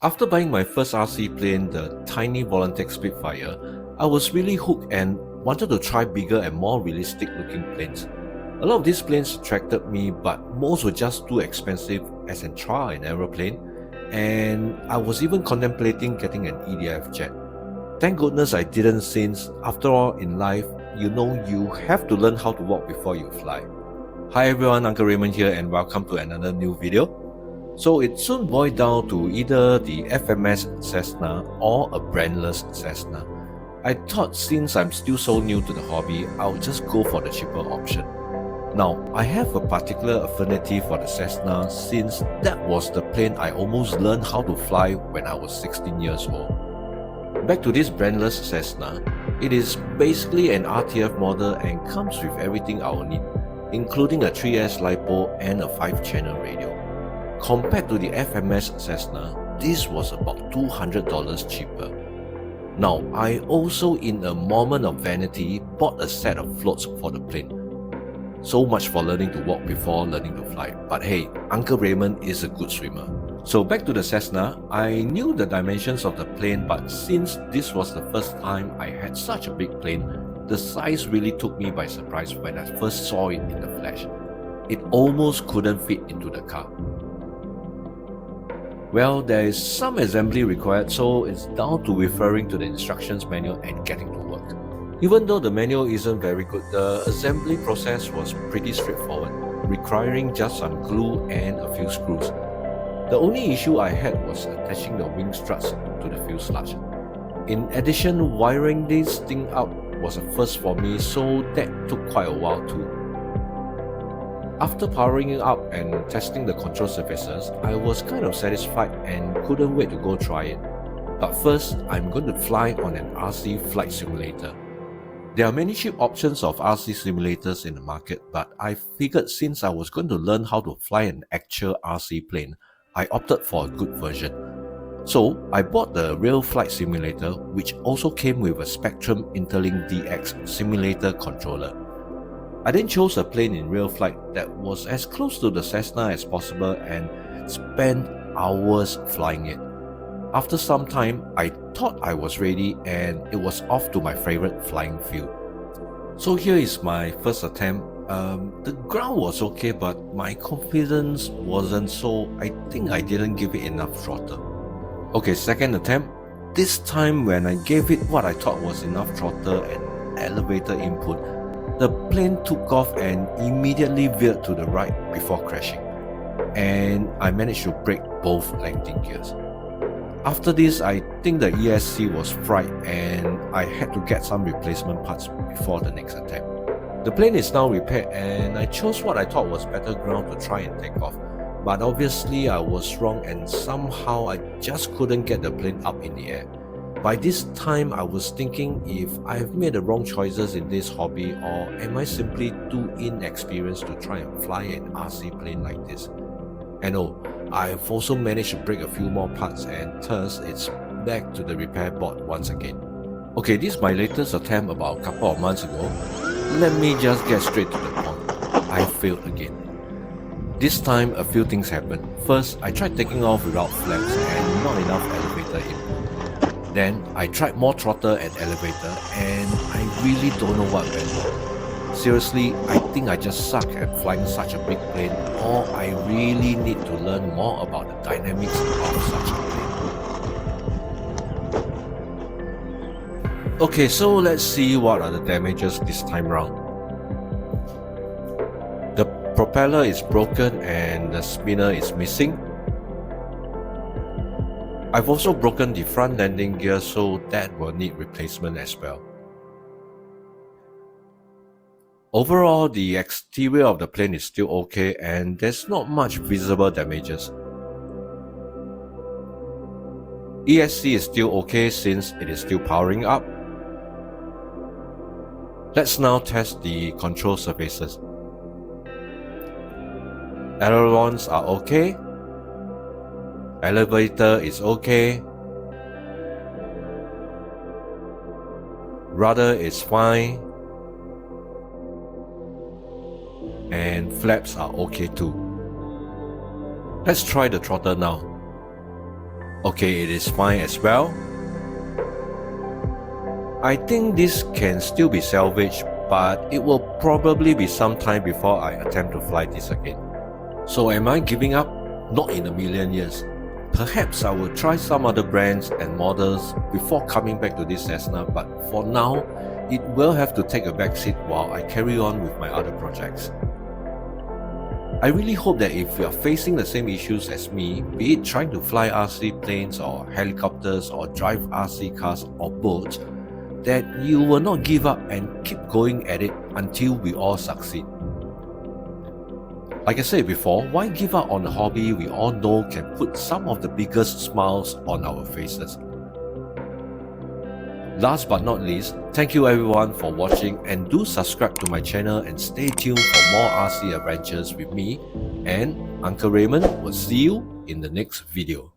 After buying my first RC plane, the tiny Volantex Spitfire, I was really hooked and wanted to try bigger and more realistic looking planes. A lot of these planes attracted me, but most were just too expensive as an trial and error plane, and I was even contemplating getting an EDF jet. Thank goodness I didn't, since after all in life, you have to learn how to walk before you fly. Hi everyone, Uncle Raymond here and welcome to another new video. So it soon boiled down to either the FMS Cessna or a brandless Cessna. I thought since I'm still so new to the hobby, I'll just go for the cheaper option. Now, I have a particular affinity for the Cessna since that was the plane I almost learned how to fly when I was 16 years old. Back to this brandless Cessna, it is basically an RTF model and comes with everything I'll need, including a 3S LiPo and a 5-channel radio. Compared to the FMS Cessna, this was about $200 cheaper. Now, I also in a moment of vanity bought a set of floats for the plane. So much for learning to walk before learning to fly, but hey, Uncle Raymond is a good swimmer. So back to the Cessna, I knew the dimensions of the plane, but since this was the first time I had such a big plane, the size really took me by surprise when I first saw it in the flesh. It almost couldn't fit into the car. Well, there is some assembly required, so it's down to referring to the instructions manual and getting to work. Even though the manual isn't very good, the assembly process was pretty straightforward, requiring just some glue and a few screws. The only issue I had was attaching the wing struts to the fuselage. In addition, wiring this thing up was a first for me, so that took quite a while too. After powering it up and testing the control surfaces, I was kind of satisfied and couldn't wait to go try it. But first, I'm going to fly on an RC flight simulator. There are many cheap options of RC simulators in the market, but I figured since I was going to learn how to fly an actual RC plane, I opted for a good version. So I bought the Real Flight Simulator, which also came with a Spectrum Interlink DX simulator controller. I then chose a plane in real flight that was as close to the Cessna as possible and spent hours flying it. After some time, I thought I was ready and it was off to my favorite flying field. So here is my first attempt. The ground was okay, but my confidence wasn't, so I think I didn't give it enough throttle. Okay, second attempt. This time when I gave it what I thought was enough throttle and elevator input, the plane took off and immediately veered to the right before crashing, and I managed to brake both landing gears. After this, I think the ESC was fried and I had to get some replacement parts before the next attempt. The plane is now repaired and I chose what I thought was better ground to try and take off, but obviously I was wrong and somehow I just couldn't get the plane up in the air. By this time, I was thinking if I've made the wrong choices in this hobby, or am I simply too inexperienced to try and fly an RC plane like this? And oh, I've also managed to break a few more parts and thus it's back to the repair board once again. Okay, this is my latest attempt about a couple of months ago. Let me just get straight to the point. I failed again. This time, a few things happened. First, I tried taking off without flaps and not enough elevator input. Then I tried more throttle and elevator and I really don't know what went wrong. Seriously, I think I just suck at flying such a big plane, or I really need to learn more about the dynamics of such a plane. Okay, so let's see what are the damages this time round. The propeller is broken and the spinner is missing. I've also broken the front landing gear, so that will need replacement as well. Overall, the exterior of the plane is still okay and there's not much visible damages. ESC is still okay since it is still powering up. Let's now test the control surfaces. Ailerons are okay. Elevator is okay. rudder is fine, and flaps are okay too. Let's try the throttle now. Okay, it is fine as well. I think this can still be salvaged, but it will probably be some time before I attempt to fly this again. So am I giving up? Not in a million years. Perhaps I will try some other brands and models before coming back to this Cessna, but for now, it will have to take a backseat while I carry on with my other projects. I really hope that if you are facing the same issues as me, be it trying to fly RC planes or helicopters or drive RC cars or boats, that you will not give up and keep going at it until we all succeed. Like I said before, why give up on a hobby we all know can put some of the biggest smiles on our faces? Last but not least, thank you everyone for watching, and do subscribe to my channel and stay tuned for more RC adventures with me, and Uncle Raymond will see you in the next video.